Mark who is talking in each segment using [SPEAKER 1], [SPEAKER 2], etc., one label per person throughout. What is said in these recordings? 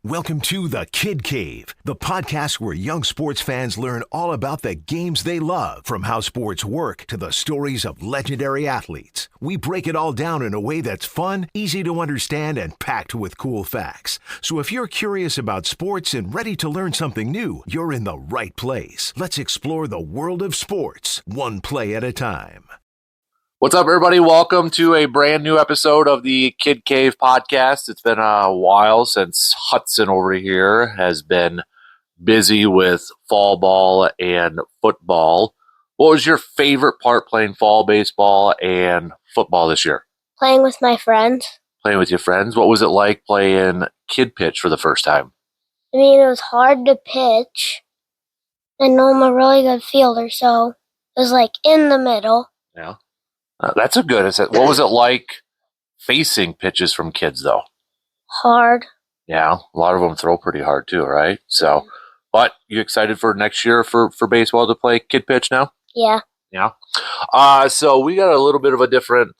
[SPEAKER 1] Welcome to The Kid Cave, the podcast where young sports fans learn all about the games they love, from how sports work to the stories of legendary athletes. We break it all down in a way that's fun, easy to understand, and packed with cool facts. So if you're curious about sports and ready to learn something new, you're in the right place. Let's explore the world of sports, one play at a time.
[SPEAKER 2] What's up, everybody? Welcome to a brand new episode of the Kid Cave podcast. It's been a while since Hutson over here has been busy with fall ball and football. What was your favorite part playing fall baseball and football this year?
[SPEAKER 3] Playing with my friends.
[SPEAKER 2] Playing with your friends? What was it like playing kid pitch for the first time?
[SPEAKER 3] I mean, it was hard to pitch. I know I'm a really good fielder, so it was like in the middle.
[SPEAKER 2] Yeah. That's a good. What was it like facing pitches from kids, though?
[SPEAKER 3] Hard.
[SPEAKER 2] Yeah, a lot of them throw pretty hard, too, right? So, but you excited for next year for baseball to play kid pitch now?
[SPEAKER 3] Yeah.
[SPEAKER 2] Yeah. So we got a little bit of a different,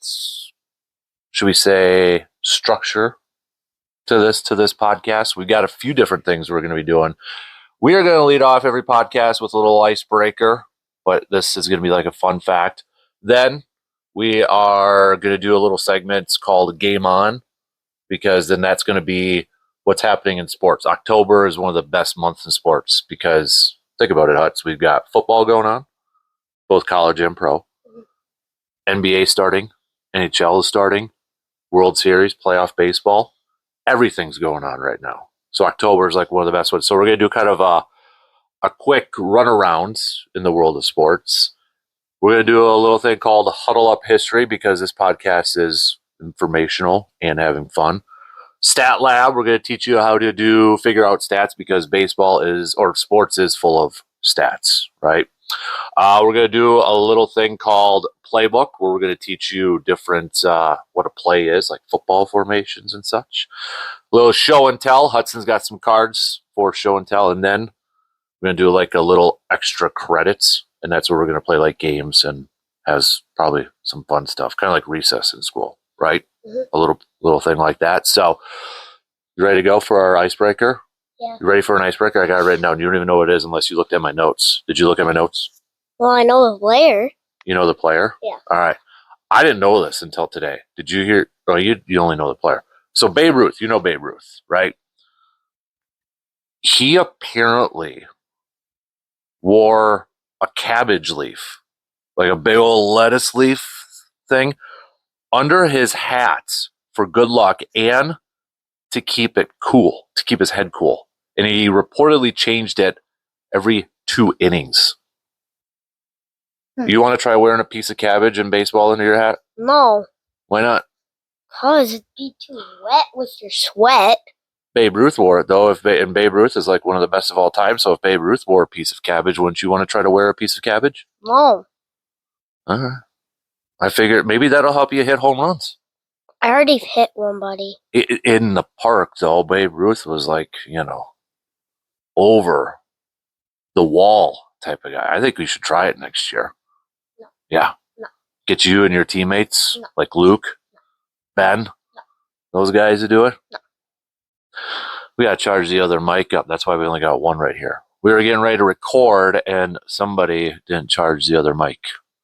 [SPEAKER 2] should we say, structure to this podcast. We've got a few different things we're going to be doing. We are going to lead off every podcast with a little icebreaker, but this is going to be like a fun fact. Then we are going to do a little segment called Game On, because then that's going to be what's happening in sports. October is one of the best months in sports because, think about it, Huts, we've got football going on, both college and pro, NBA starting, NHL is starting, World Series, playoff baseball. Everything's going on right now. So October is like one of the best ones. So we're going to do kind of a quick runaround in the world of sports. We're going to do a little thing called Huddle Up History, because this podcast is informational and having fun. Stat Lab, we're going to teach you how to figure out stats, because sports is full of stats, right? We're going to do a little thing called Playbook, where we're going to teach you different, what a play is, like football formations and such. A little show and tell. Hudson's got some cards for show and tell. And then we're going to do like a little extra credits. And that's where we're going to play like games and has probably some fun stuff, kind of like recess in school, right? Mm-hmm. A little thing like that. So, you ready to go for our icebreaker?
[SPEAKER 3] Yeah.
[SPEAKER 2] You ready for an icebreaker? I got it written down. You don't even know what it is unless you looked at my notes. Did you look at my notes?
[SPEAKER 3] Well, I know the player.
[SPEAKER 2] You know the player?
[SPEAKER 3] Yeah.
[SPEAKER 2] All right. I didn't know this until today. Did you hear? Oh, you only know the player. So Babe Ruth, you know Babe Ruth, right? He apparently wore a cabbage leaf, like a big old lettuce leaf thing, under his hat for good luck and to keep it cool, to keep his head cool. And he reportedly changed it every 2 innings. You want to try wearing a piece of cabbage in baseball under your hat?
[SPEAKER 3] No.
[SPEAKER 2] Why not?
[SPEAKER 3] Because it'd be too wet with your sweat.
[SPEAKER 2] Babe Ruth wore it, though. And Babe Ruth is like one of the best of all time. So if Babe Ruth wore a piece of cabbage, wouldn't you want to try to wear a piece of cabbage?
[SPEAKER 3] No.
[SPEAKER 2] All right. I figured maybe that'll help you hit home runs.
[SPEAKER 3] I already hit one, buddy.
[SPEAKER 2] In the park, though, Babe Ruth was like, over the wall type of guy. I think we should try it next year.
[SPEAKER 3] No.
[SPEAKER 2] Yeah.
[SPEAKER 3] No.
[SPEAKER 2] Get you and your teammates,
[SPEAKER 3] No.
[SPEAKER 2] like Luke, Ben,
[SPEAKER 3] No.
[SPEAKER 2] those guys to do it.
[SPEAKER 3] No.
[SPEAKER 2] We got to charge the other mic up. That's why we only got one right here. We were getting ready to record, and somebody didn't charge the other mic.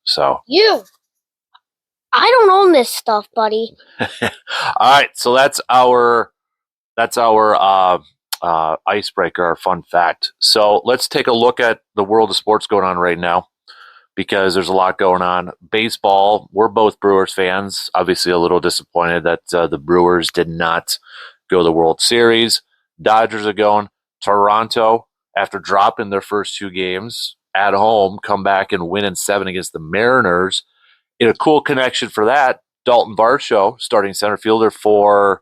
[SPEAKER 2] So
[SPEAKER 3] You. I don't own this stuff, buddy.
[SPEAKER 2] all right, so that's our icebreaker, our fun fact. So let's take a look at the world of sports going on right now, because there's a lot going on. Baseball, we're both Brewers fans. Obviously a little disappointed that the Brewers did not go to the World Series. Dodgers are going. Toronto, after dropping their first 2 games at home, come back and win in 7 against the Mariners. In a cool connection for that, Dalton Varsho, starting center fielder for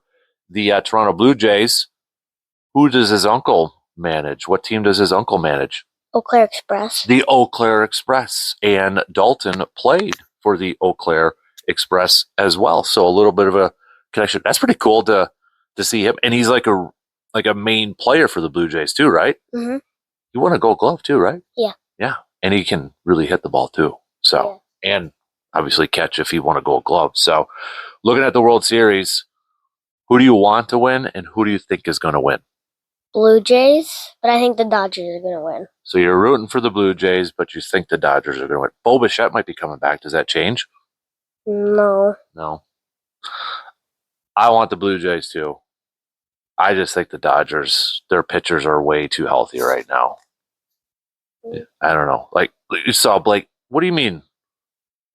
[SPEAKER 2] the Toronto Blue Jays. Who does his uncle manage? What team does his uncle manage?
[SPEAKER 3] Eau Claire Express.
[SPEAKER 2] The Eau Claire Express. And Dalton played for the Eau Claire Express as well. So a little bit of a connection. That's pretty cool to see him. And he's like a main player for the Blue Jays too, right?
[SPEAKER 3] Mm-hmm.
[SPEAKER 2] He won a Gold Glove too, right?
[SPEAKER 3] Yeah.
[SPEAKER 2] Yeah. And he can really hit the ball too. So, and obviously catch if he won a Gold Glove. So looking at the World Series, who do you want to win and who do you think is going to win?
[SPEAKER 3] Blue Jays, but I think the Dodgers are going to win.
[SPEAKER 2] So you're rooting for the Blue Jays, but you think the Dodgers are going to win. Bo Bichette might be coming back. Does that change?
[SPEAKER 3] No.
[SPEAKER 2] No. I want the Blue Jays too. I just think the Dodgers, their pitchers are way too healthy right now. I don't know. Like, you saw Blake. What do you mean?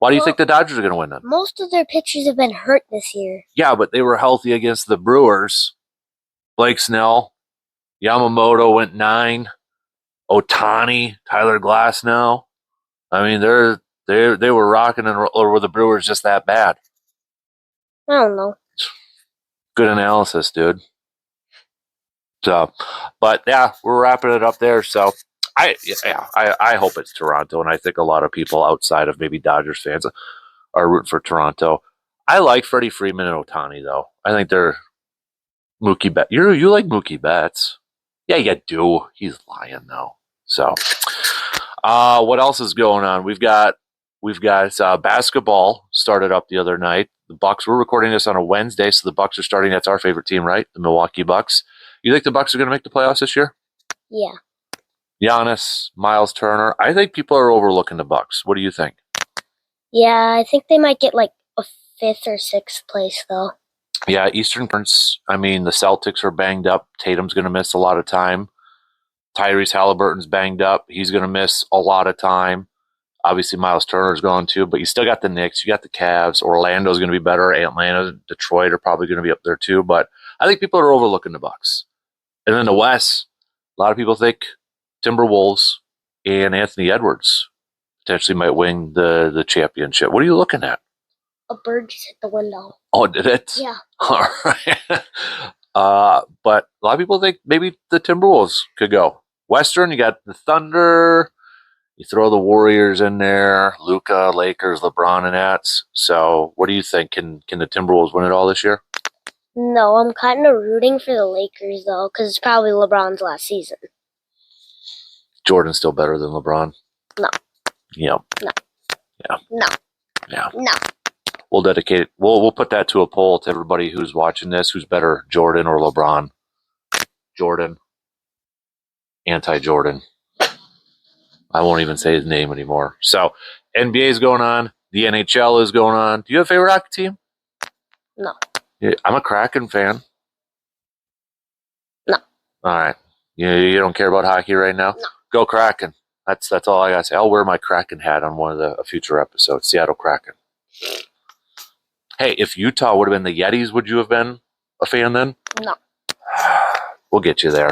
[SPEAKER 2] Why do you think the Dodgers are going to win then?
[SPEAKER 3] Most of their pitchers have been hurt this year.
[SPEAKER 2] Yeah, but they were healthy against the Brewers. Blake Snell, Yamamoto went 9. Ohtani, Tyler Glasnow. I mean, they were rocking and or were the Brewers just that bad?
[SPEAKER 3] I don't know.
[SPEAKER 2] Good analysis, dude. So, but yeah, we're wrapping it up there. So I hope it's Toronto, and I think a lot of people outside of maybe Dodgers fans are rooting for Toronto. I like Freddie Freeman and Ohtani though. I think they're Mookie Betts. You like Mookie Betts? Yeah, you do. He's lying though. So, what else is going on? We've got basketball started up the other night. The Bucks. We're recording this on a Wednesday, so the Bucks are starting. That's our favorite team, right? The Milwaukee Bucks. You think the Bucks are going to make the playoffs this year?
[SPEAKER 3] Yeah.
[SPEAKER 2] Giannis, Miles Turner. I think people are overlooking the Bucks. What do you think?
[SPEAKER 3] Yeah, I think they might get like a 5th or 6th place though.
[SPEAKER 2] Yeah, Eastern Conference. I mean, the Celtics are banged up. Tatum's going to miss a lot of time. Tyrese Halliburton's banged up. He's going to miss a lot of time. Obviously, Miles Turner's going too, but you still got the Knicks. You got the Cavs. Orlando's going to be better. Atlanta, Detroit are probably going to be up there too. But I think people are overlooking the Bucks. And then the West, a lot of people think Timberwolves and Anthony Edwards potentially might win the championship. What are you looking at?
[SPEAKER 3] A bird just hit the window.
[SPEAKER 2] Oh, did it?
[SPEAKER 3] Yeah.
[SPEAKER 2] All right. But a lot of people think maybe the Timberwolves could go. Western, you got the Thunder. You throw the Warriors in there. Luka, Lakers, LeBron, and Nats. So what do you think? Can the Timberwolves win it all this year?
[SPEAKER 3] No, I'm kind of rooting for the Lakers though, because it's probably LeBron's last season.
[SPEAKER 2] Jordan's still better than LeBron?
[SPEAKER 3] No.
[SPEAKER 2] Yeah.
[SPEAKER 3] No.
[SPEAKER 2] Yeah.
[SPEAKER 3] No.
[SPEAKER 2] Yeah.
[SPEAKER 3] No.
[SPEAKER 2] We'll dedicate it. We'll put that to a poll to everybody who's watching this. Who's better, Jordan or LeBron? Jordan. Anti-Jordan. I won't even say his name anymore. So, NBA is going on. The NHL is going on. Do you have a favorite hockey team?
[SPEAKER 3] No.
[SPEAKER 2] Yeah, I'm a Kraken fan.
[SPEAKER 3] No.
[SPEAKER 2] All right. You don't care about hockey right now?
[SPEAKER 3] No.
[SPEAKER 2] Go Kraken. That's all I got to say. I'll wear my Kraken hat on one of the future episodes. Seattle Kraken. Hey, if Utah would have been the Yetis, would you have been a fan then?
[SPEAKER 3] No.
[SPEAKER 2] We'll get you there.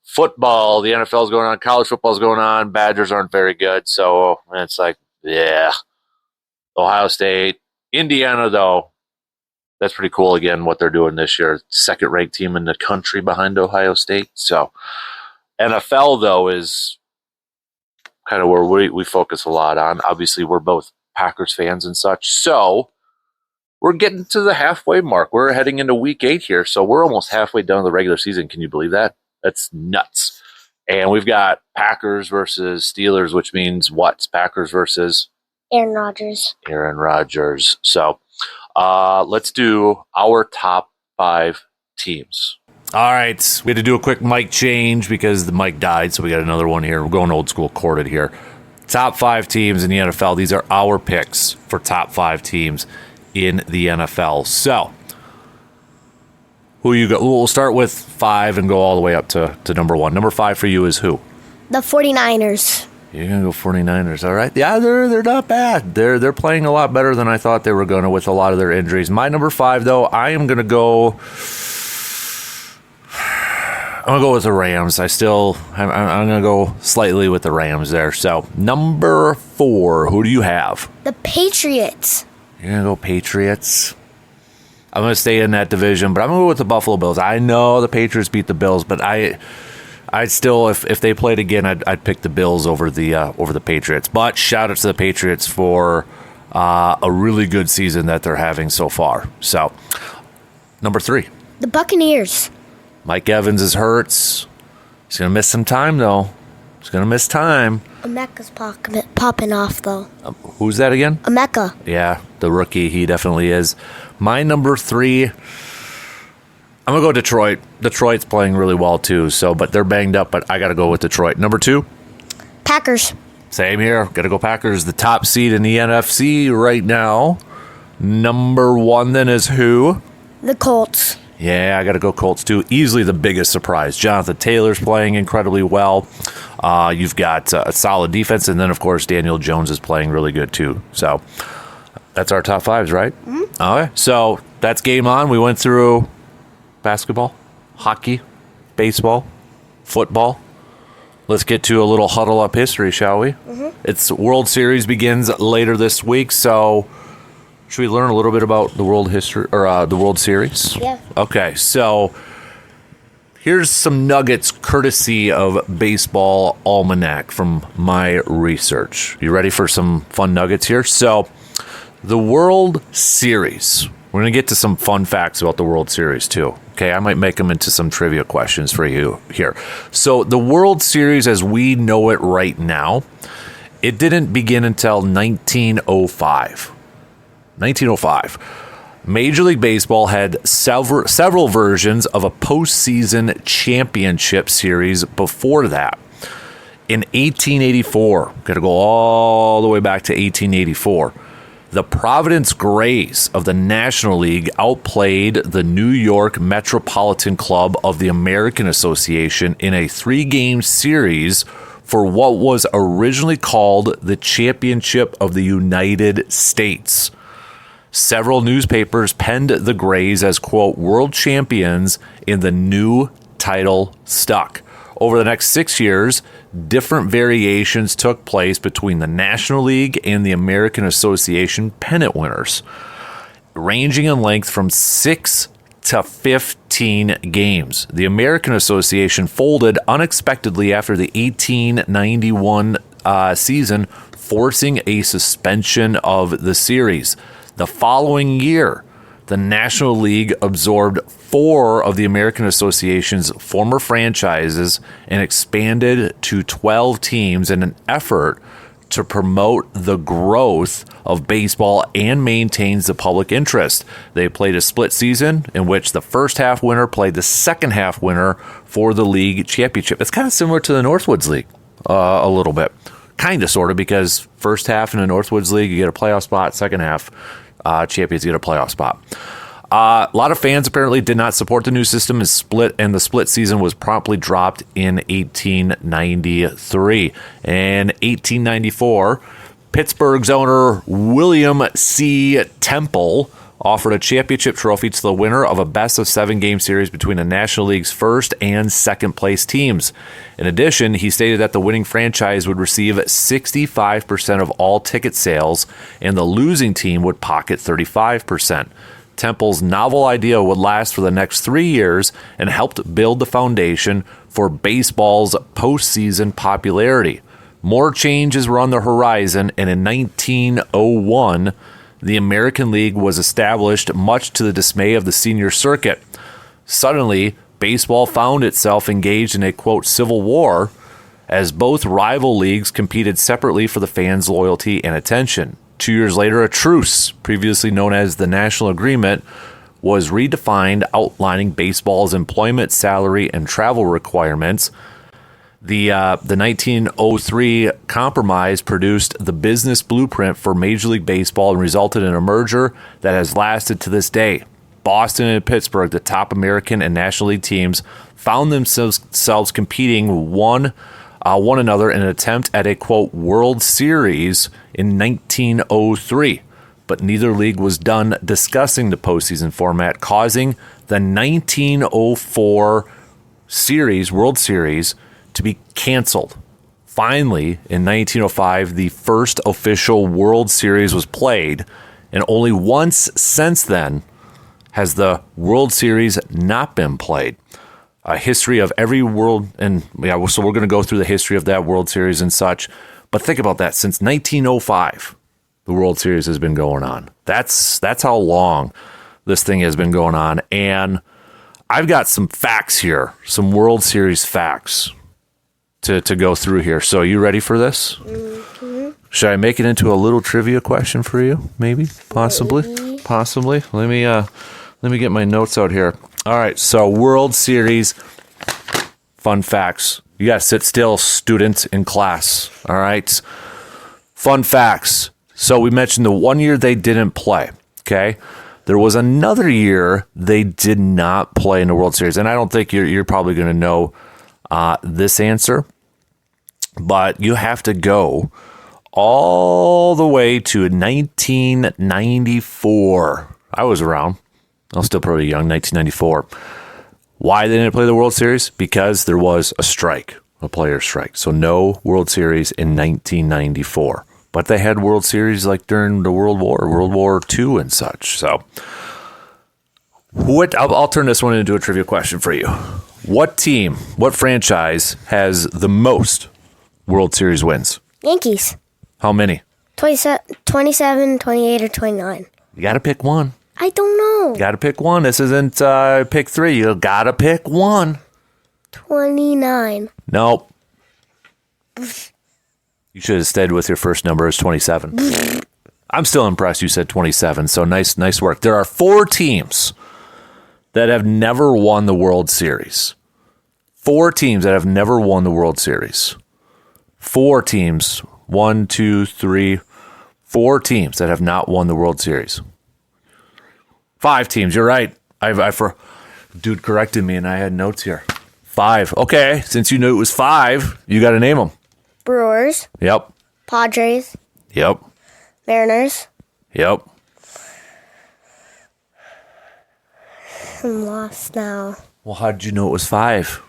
[SPEAKER 2] Football, the NFL is going on. College football is going on. Badgers aren't very good. So it's like, yeah. Ohio State. Indiana, though. That's pretty cool, again, what they're doing this year. Second-ranked team in the country behind Ohio State. So NFL, though, is kind of where we focus a lot on. Obviously, we're both Packers fans and such. So we're getting to the halfway mark. We're heading into week 8 here. So we're almost halfway done the regular season. Can you believe that? That's nuts. And we've got Packers versus Steelers, which means what? Packers versus?
[SPEAKER 3] Aaron Rodgers.
[SPEAKER 2] Aaron Rodgers. So let's do our top 5 teams. All right. We had to do a quick mic change because the mic died, so we got another one here. We're going old school corded here. Top 5 teams in the NFL. These are our picks for top 5 teams in the NFL. So who you got? We'll start with 5 and go all the way up to number 1. Number 5 for you is who?
[SPEAKER 3] The 49ers.
[SPEAKER 2] You're going to go 49ers, all right? Yeah, they're not bad. They're playing a lot better than I thought they were going to with a lot of their injuries. My number 5, though, I'm going to go with the Rams. I'm going to go slightly with the Rams there. So, number 4, who do you have?
[SPEAKER 3] The Patriots.
[SPEAKER 2] You're going to go Patriots. I'm going to stay in that division, but I'm going to go with the Buffalo Bills. I know the Patriots beat the Bills, but I'd still, if they played again, I'd pick the Bills over the Patriots. But shout out to the Patriots for a really good season that they're having so far. So, number 3.
[SPEAKER 3] The Buccaneers.
[SPEAKER 2] Mike Evans is hurt. He's going to miss some time, though. He's going to miss time.
[SPEAKER 3] Emeka's popping off, though.
[SPEAKER 2] Who's that again?
[SPEAKER 3] Emeka.
[SPEAKER 2] Yeah, the rookie. He definitely is. My number 3, I'm going to go Detroit. Detroit's playing really well, too. But they're banged up, but I got to go with Detroit. Number 2?
[SPEAKER 3] Packers.
[SPEAKER 2] Same here. Got to go Packers. The top seed in the NFC right now. Number 1 then is who?
[SPEAKER 3] The Colts.
[SPEAKER 2] Yeah, I got to go Colts, too. Easily the biggest surprise. Jonathan Taylor's playing incredibly well. You've got a solid defense. And then, of course, Daniel Jones is playing really good, too. So that's our top 5s, right? Mm-hmm. All right. So that's game on. We went through basketball, hockey, baseball, football. Let's get to a little huddle up history, shall we? Mm-hmm. It's World Series begins later this week, so should we learn a little bit about the World history or the World Series?
[SPEAKER 3] Yeah.
[SPEAKER 2] Okay, so here's some nuggets courtesy of Baseball Almanac from my research. You ready for some fun nuggets here? So the World Series. We're going to get to some fun facts about the World Series, too. Okay, I might make them into some trivia questions for you here. So the World Series as we know it right now, it didn't begin until 1905. 1905. Major League Baseball had several versions of a postseason championship series before that. In 1884, got to go all the way back to 1884, the Providence Grays of the National League outplayed the New York Metropolitan Club of the American Association in a 3-game series for what was originally called the Championship of the United States. Several newspapers penned the Grays as, quote, world champions, and the new title stuck. Over the next 6 years, different variations took place between the National League and the American Association pennant winners, ranging in length from 6 to 15 games. The American Association folded unexpectedly after the 1891 season, forcing a suspension of the series. The following year, the National League absorbed 4 of the American Association's former franchises and expanded to 12 teams in an effort to promote the growth of baseball and maintains the public interest. They played a split season in which the first half winner played the second half winner for the league championship. It's kind of similar to the Northwoods League a little bit. Kind of, sort of, because first half in the Northwoods League, you get a playoff spot. Second half, champions get a playoff spot. A lot of fans apparently did not support the new system and the split season was promptly dropped in 1893. In 1894, Pittsburgh's owner William C. Temple offered a championship trophy to the winner of a best-of-7 game series between the National League's first and second place teams. In addition, he stated that the winning franchise would receive 65% of all ticket sales and the losing team would pocket 35%. Temple's novel idea would last for the next 3 years and helped build the foundation for baseball's postseason popularity. More changes were on the horizon, and in 1901, the American League was established, much to the dismay of the senior circuit. Suddenly, baseball found itself engaged in a, quote, civil war, as both rival leagues competed separately for the fans' loyalty and attention. 2 years later, a truce, previously known as the National Agreement, was redefined, outlining baseball's employment, salary, and travel requirements. The 1903 compromise produced the business blueprint for Major League Baseball and resulted in a merger that has lasted to this day. Boston and Pittsburgh, the top American and National League teams, found themselves competing one another in an attempt at a, quote, World Series in 1903. But neither league was done discussing the postseason format, causing the 1904 World Series to be canceled. Finally, in 1905, the first official World Series was played, and only once since then has the World Series not been played. A history of every world, and yeah, so we're going to go through the history of that World Series and such. But think about that. Since 1905, the World Series has been going on. That's how long this thing has been going on. And I've got some facts here, some World Series facts to go through here. So you ready for this? Mm-hmm. Should I make it into a little trivia question for you? Maybe, possibly. Let me get my notes out here. All right, so World Series fun facts. You got to sit still, students in class. All right. Fun facts. So we mentioned the one year they didn't play. Okay. There was another year they did not play in the World Series. And I don't think you're probably going to know this answer. But you have to go all the way to 1994. I was around. I was still pretty young, 1994. Why they didn't play the World Series? Because there was a strike, a player strike. So no World Series in 1994. But they had World Series like during the World War II and such. So I'll turn this one into a trivia question for you. What team, what franchise has the most World Series wins?
[SPEAKER 3] Yankees.
[SPEAKER 2] How many?
[SPEAKER 3] 27, 28, or 29.
[SPEAKER 2] You got to pick one.
[SPEAKER 3] I don't know.
[SPEAKER 2] You got to pick one. This isn't pick three. You got to pick one.
[SPEAKER 3] 29.
[SPEAKER 2] Nope. You should have stayed with your first number as 27. I'm still impressed you said 27, so nice work. There are 4 teams that have never won the World Series. 4 teams that have never won the World Series. 4 teams. 1, 2, 3, 4 teams that have not won the World Series. 5 teams. You're right. Dude corrected me, and I had notes here. 5. Okay, since you knew it was 5, you got to name them.
[SPEAKER 3] Brewers.
[SPEAKER 2] Yep.
[SPEAKER 3] Padres.
[SPEAKER 2] Yep.
[SPEAKER 3] Mariners.
[SPEAKER 2] Yep.
[SPEAKER 3] I'm lost now.
[SPEAKER 2] Well, how did you know it was 5?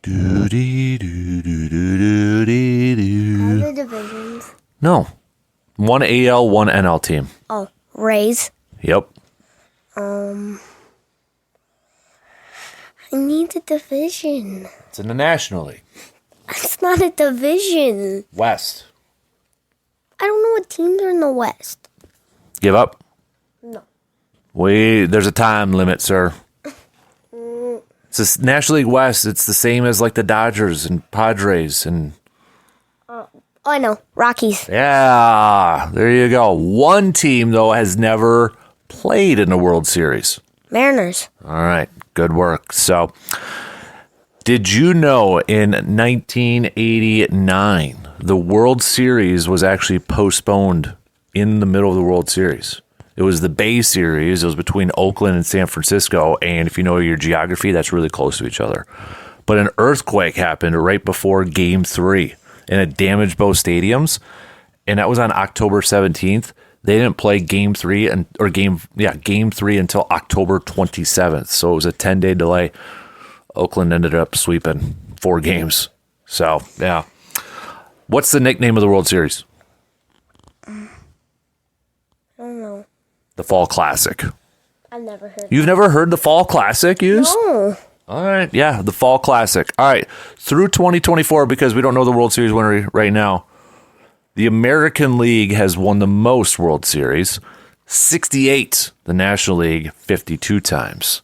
[SPEAKER 2] Doody doo doo doo doo doo.
[SPEAKER 3] All the divisions.
[SPEAKER 2] No. 1 AL, 1 NL team.
[SPEAKER 3] Oh, Rays.
[SPEAKER 2] Yep.
[SPEAKER 3] I need the division.
[SPEAKER 2] It's in the National League.
[SPEAKER 3] It's not a division.
[SPEAKER 2] West.
[SPEAKER 3] I don't know what teams are in the West.
[SPEAKER 2] Give up?
[SPEAKER 3] No.
[SPEAKER 2] There's a time limit, sir. It's this National League West. It's the same as like the Dodgers and Padres and...
[SPEAKER 3] Oh, I know. Rockies.
[SPEAKER 2] Yeah, there you go. One team, though, has never played in the World Series.
[SPEAKER 3] Mariners.
[SPEAKER 2] All right, good work. So, did you know in 1989, the World Series was actually postponed in the middle of the World Series? It was the Bay Series. It was between Oakland and San Francisco. And if you know your geography, that's really close to each other. But an earthquake happened right before Game 3, and it damaged both stadiums. And that was on October 17th. They didn't play Game 3 until October 27th. So it was a 10-day delay. Oakland ended up sweeping 4 games. So, yeah. What's the nickname of the World Series?
[SPEAKER 3] I don't know.
[SPEAKER 2] The Fall Classic.
[SPEAKER 3] I've never heard.
[SPEAKER 2] You've never heard the Fall Classic used?
[SPEAKER 3] No.
[SPEAKER 2] All right. Yeah, the Fall Classic. All right. Through 2024, because we don't know the World Series winner right now, the American League has won the most World Series, 68. The National League, 52 times.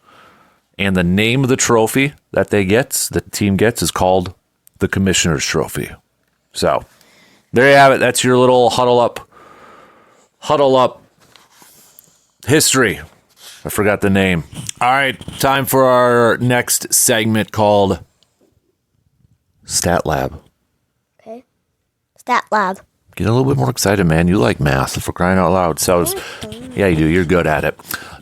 [SPEAKER 2] And the name of the trophy that the team gets, is called the Commissioner's Trophy. So, there you have it. That's your little huddle up history. I forgot the name. All right, time for our next segment called Stat Lab.
[SPEAKER 3] Okay. Stat Lab.
[SPEAKER 2] Get a little bit more excited, man. You like math, for crying out loud. So, yeah, you do. You're good at it.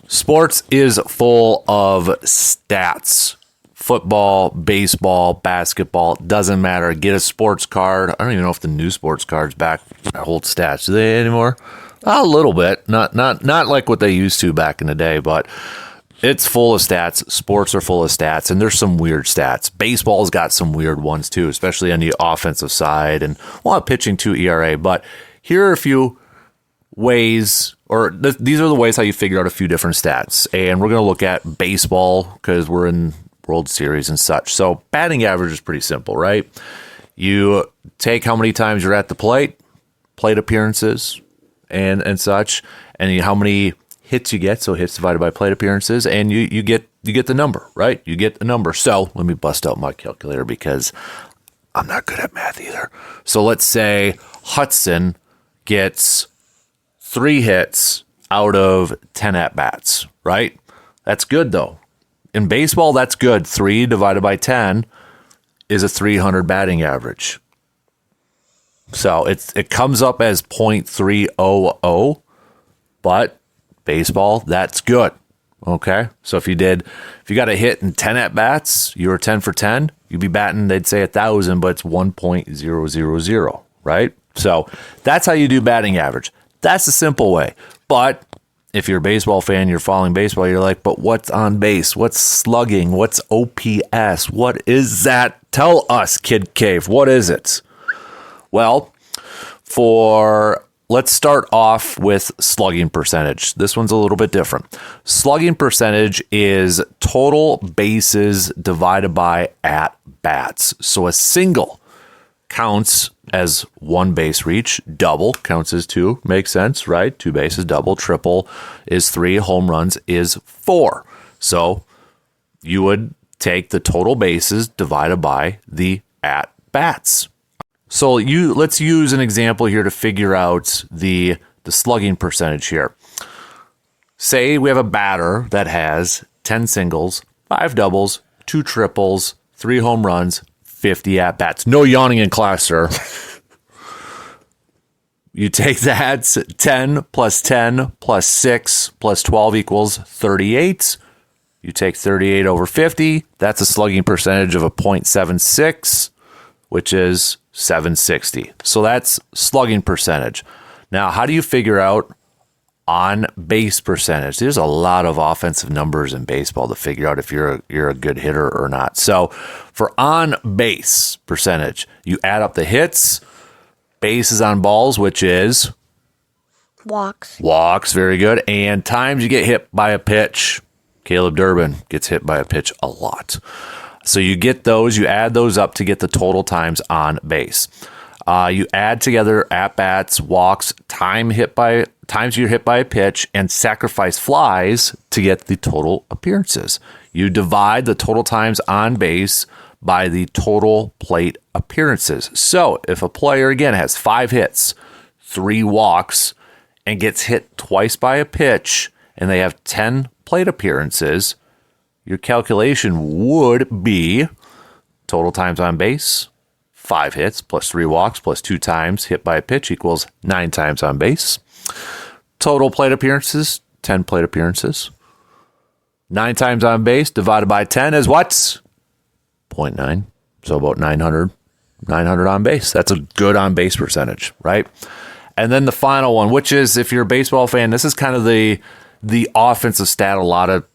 [SPEAKER 2] Sports is full of stats. Football, baseball, basketball, doesn't matter. Get a sports card. I don't even know if the new sports cards back hold stats. Do they anymore? A little bit. Not like what they used to back in the day, but it's full of stats. Sports are full of stats, and there's some weird stats. Baseball's got some weird ones too, especially on the offensive side, and pitching to ERA. But here are a few ways, these are the ways how you figure out a few different stats. And we're going to look at baseball because we're in World Series and such. So batting average is pretty simple, right? You take how many times you're at the plate appearances, and such, and how many hits you get. So hits divided by plate appearances, and you get the number, right? You get the number. So let me bust out my calculator because I'm not good at math either. So let's say Hutson gets 3 hits out of 10 at-bats, right? That's good, though. In baseball, that's good. 3 divided by 10 is a 300 batting average. So it comes up as .300, but baseball, that's good. Okay? So if you got a hit in 10 at-bats, you were 10 for 10, you'd be batting, they'd say 1,000, but it's 1.000, right? So that's how you do batting average. That's the simple way. But if you're a baseball fan, you're following baseball, you're like, but what's on base? What's slugging? What's OPS? What is that? Tell us, Kid Cave. What is it? Well, let's start off with slugging percentage. This one's a little bit different. Slugging percentage is total bases divided by at-bats. So a single counts as 1 base reach, double counts as 2, makes sense, right? 2 bases, double, triple is 3, home runs is 4. So you would take the total bases divided by the at-bats. So let's use an example here to figure out the slugging percentage here. Say we have a batter that has 10 singles, 5 doubles, 2 triples, 3 home runs, 50 at-bats. No yawning in class, sir. You take that, 10 plus 10 plus 6 plus 12 equals 38. You take 38 over 50. That's a slugging percentage of a .76, which is 760. So that's slugging percentage. Now, how do you figure out on base percentage? There's a lot of offensive numbers in baseball to figure out if you're a good hitter or not. So for on base percentage, you add up the hits, bases on balls, which is
[SPEAKER 3] Walks.
[SPEAKER 2] Very good. And times you get hit by a pitch. Caleb Durbin gets hit by a pitch a lot. So you get those, you add those up to get the total times on base. You add together at-bats, walks, times you're hit by a pitch, and sacrifice flies to get the total appearances. You divide the total times on base by the total plate appearances. So if a player, again, has 5 hits, 3 walks, and gets hit twice by a pitch, and they have 10 plate appearances, your calculation would be total times on base, 5 hits plus 3 walks plus 2 times hit by a pitch equals 9 times on base. Total plate appearances, 10 plate appearances. 9 times on base divided by 10 is what? 0.9. So about 900 on base. That's a good on base percentage, right? And then the final one, which is, if you're a baseball fan, this is kind of the offensive stat a lot of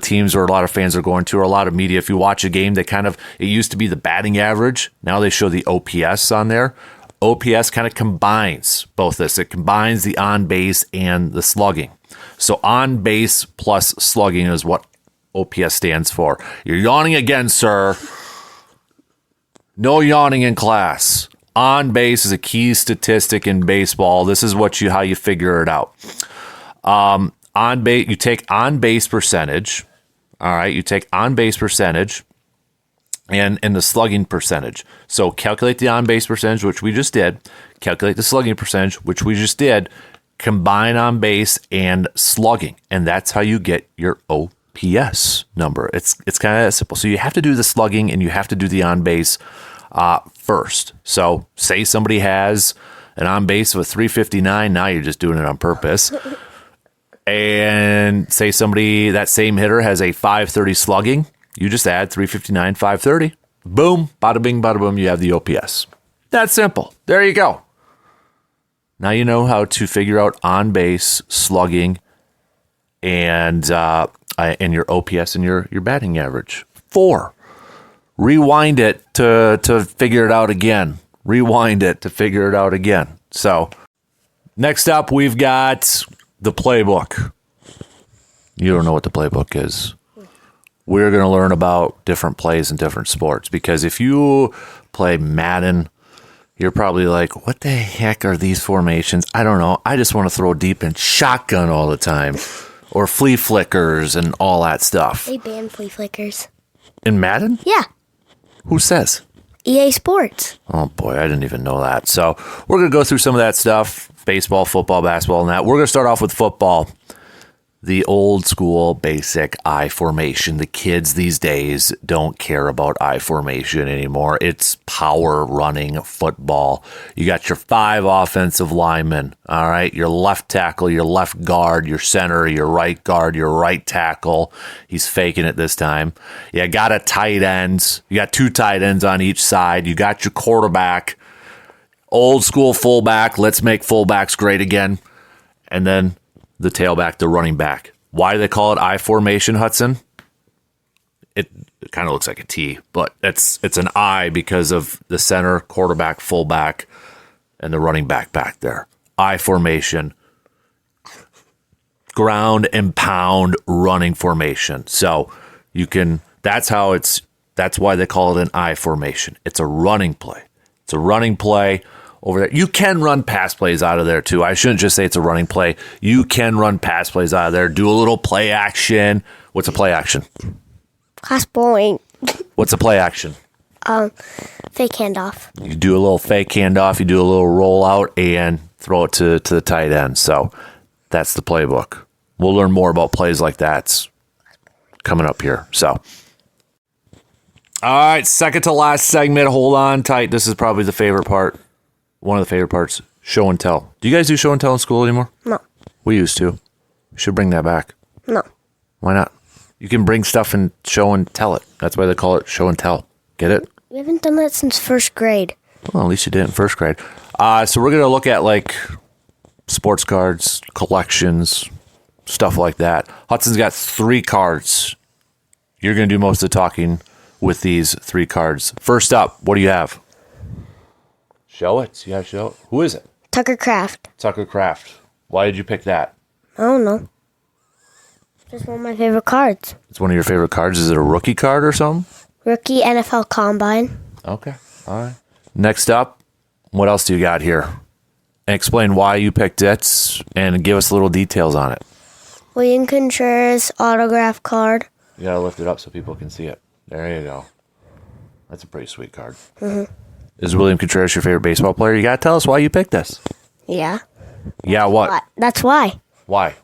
[SPEAKER 2] teams or a lot of fans are going to, or a lot of media. If you watch a game, it used to be the batting average. Now they show the OPS on there. OPS kind of combines both this. It combines the on base and the slugging. So on base plus slugging is what OPS stands for. You're yawning again, sir. No yawning in class. On base is a key statistic in baseball. This is how you figure it out. On base, you take on base percentage. All right, you take on base percentage and the slugging percentage. So calculate the on base percentage, which we just did. Calculate the slugging percentage, which we just did. Combine on base and slugging, and that's how you get your OPS number. It's kind of simple. So you have to do the slugging and you have to do the on base first. So say somebody has an on base of a 359. Now you're just doing it on purpose. And say somebody, that same hitter, has a 530 slugging. You just add 359, 530. Boom, bada bing, bada boom, you have the OPS. That's simple. There you go. Now you know how to figure out on base, slugging, and your OPS and your batting average. 4. Rewind it to figure it out again. Rewind it to figure it out again. So next up, we've got the playbook. You don't know what the playbook is. We're going to learn about different plays in different sports, because if you play Madden, you're probably like, what the heck are these formations? I don't know. I just want to throw deep and shotgun all the time, or flea flickers and all that stuff.
[SPEAKER 3] They banned flea flickers.
[SPEAKER 2] In Madden?
[SPEAKER 3] Yeah.
[SPEAKER 2] Who says?
[SPEAKER 3] EA Sports.
[SPEAKER 2] Oh, boy, I didn't even know that. So we're going to go through some of that stuff, baseball, football, basketball, and that. We're going to start off with football. The old school basic I formation. The kids these days don't care about I formation anymore. It's power running football. You got your 5 offensive linemen, all right? Your left tackle, your left guard, your center, your right guard, your right tackle. He's faking it this time. You got a tight ends. You got 2 tight ends on each side. You got your quarterback. Old school fullback. Let's make fullbacks great again. And then the tailback, the running back. Why do they call it I formation, Hutson? It kind of looks like a T, but it's an I because of the center, quarterback, fullback, and the running back there. I formation. Ground and pound running formation. So that's why they call it an I formation. It's a running play. It's a running play. Over there. You can run pass plays out of there, too. I shouldn't just say it's a running play. You can run pass plays out of there. Do a little play action. What's a play action?
[SPEAKER 3] Pass bowling.
[SPEAKER 2] What's a play action?
[SPEAKER 3] Fake handoff.
[SPEAKER 2] You do a little fake handoff. You do a little rollout and throw it to the tight end. So that's the playbook. We'll learn more about plays like that coming up here. So, all right, second to last segment. Hold on tight. This is probably the favorite part. One of the favorite parts, show and tell. Do you guys do show and tell in school anymore?
[SPEAKER 3] No.
[SPEAKER 2] We used to. We should bring that back.
[SPEAKER 3] No.
[SPEAKER 2] Why not? You can bring stuff and show and tell it. That's why they call it show and tell. Get it?
[SPEAKER 3] We haven't done that since first grade.
[SPEAKER 2] Well, at least you did in first grade. So we're going to look at like sports cards, collections, stuff like that. Hudson's got 3 cards. You're going to do most of the talking with these 3 cards. First up, what do you have? Show it. You gotta show it. Who is it?
[SPEAKER 3] Tucker Kraft.
[SPEAKER 2] Tucker Kraft. Why did you pick that?
[SPEAKER 3] I don't know. Just one of my favorite cards.
[SPEAKER 2] It's one of your favorite cards. Is it a rookie card or something?
[SPEAKER 3] Rookie NFL Combine.
[SPEAKER 2] Okay. All right. Next up, what else do you got here? And explain why you picked it and give us little details on it.
[SPEAKER 3] William Contreras autograph card.
[SPEAKER 2] You gotta lift it up so people can see it. There you go. That's a pretty sweet card. Mm-hmm. Is William Contreras your favorite baseball player? You gotta tell us why you picked this.
[SPEAKER 3] Yeah.
[SPEAKER 2] Yeah, what?
[SPEAKER 3] That's why.
[SPEAKER 2] Why?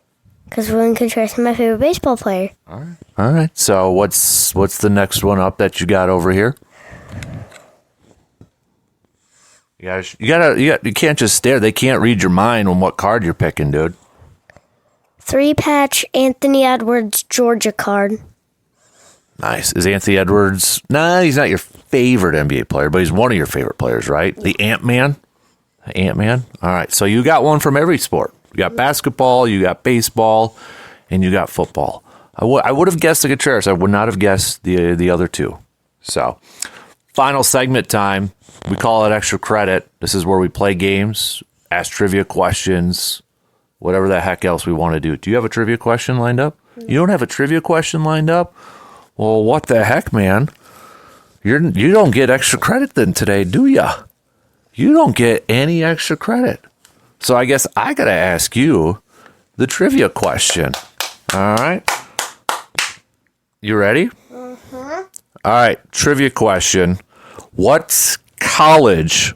[SPEAKER 3] Because William Contreras is my favorite baseball player.
[SPEAKER 2] All right. So what's the next one up that you got over here? You can't just stare. They can't read your mind on what card you're picking, dude.
[SPEAKER 3] 3-patch Anthony Edwards Georgia card.
[SPEAKER 2] Nice. Is Anthony Edwards... Nah, he's not your favorite NBA player, but he's one of your favorite players, right? The Ant-Man? Ant-Man? All right. So you got one from every sport. You got basketball, you got baseball, and you got football. I would have guessed the Contreras. I would not have guessed the other 2. So, final segment time. We call it Extra Credit. This is where we play games, ask trivia questions, whatever the heck else we want to do. Do you have a trivia question lined up? You don't have a trivia question lined up? Well, what the heck, man? You don't get extra credit then today, do ya? You don't get any extra credit. So I guess I got to ask you the trivia question. All right. You ready? Mm-hmm. All right. Trivia question. What college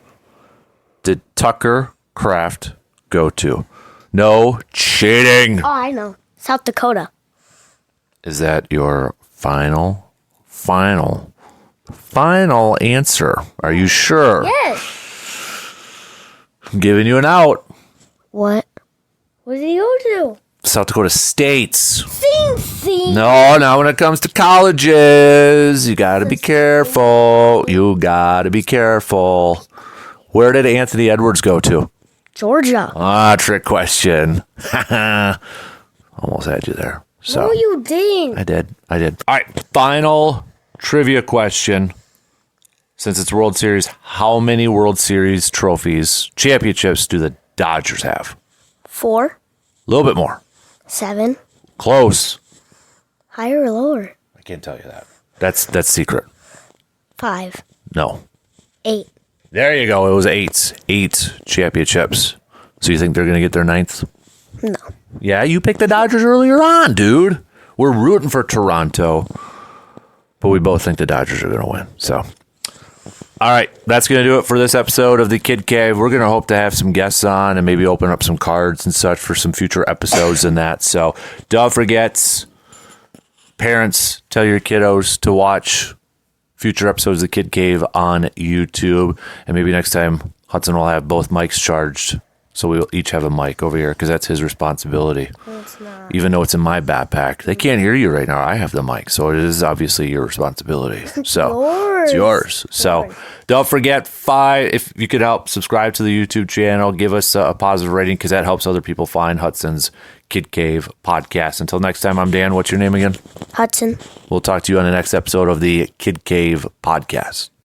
[SPEAKER 2] did Tucker Kraft go to? No cheating.
[SPEAKER 3] Oh, I know. South Dakota.
[SPEAKER 2] Is that your final answer? Are you sure?
[SPEAKER 3] Yes.
[SPEAKER 2] I'm giving you an out.
[SPEAKER 3] What? What did he go to?
[SPEAKER 2] South Dakota State's.
[SPEAKER 3] See.
[SPEAKER 2] No, now when it comes to colleges, you got to be careful. You got to be careful. Where did Anthony Edwards go to?
[SPEAKER 3] Georgia.
[SPEAKER 2] Trick question. Almost had you there. So,
[SPEAKER 3] no, you didn't.
[SPEAKER 2] I did. All right, final trivia question. Since it's World Series, how many World Series trophies, championships do the Dodgers have?
[SPEAKER 3] 4.
[SPEAKER 2] A little bit more.
[SPEAKER 3] 7.
[SPEAKER 2] Close.
[SPEAKER 3] Higher or lower?
[SPEAKER 2] I can't tell you that. That's secret.
[SPEAKER 3] 5.
[SPEAKER 2] No.
[SPEAKER 3] 8.
[SPEAKER 2] There you go. It was 8. 8 championships. So you think they're going to get their 9th?
[SPEAKER 3] No.
[SPEAKER 2] Yeah, you picked the Dodgers earlier on, dude. We're rooting for Toronto, but we both think the Dodgers are going to win. So, All right, that's going to do it for this episode of the Kid Cave. We're going to hope to have some guests on and maybe open up some cards and such for some future episodes and that. So don't forget, parents, tell your kiddos to watch future episodes of the Kid Cave on YouTube. And maybe next time, Hutson will have both mics charged. So we'll each have a mic over here because that's his responsibility.
[SPEAKER 3] No, it's not.
[SPEAKER 2] Even though it's in my backpack. They can't hear you right now. I have the mic. So it is obviously your responsibility. So it's yours. So don't forget, if you could help subscribe to the YouTube channel, give us a positive rating because that helps other people find Hutson's Kid Cave podcast. Until next time, I'm Dan. What's your name again?
[SPEAKER 3] Hutson.
[SPEAKER 2] We'll talk to you on the next episode of the Kid Cave podcast.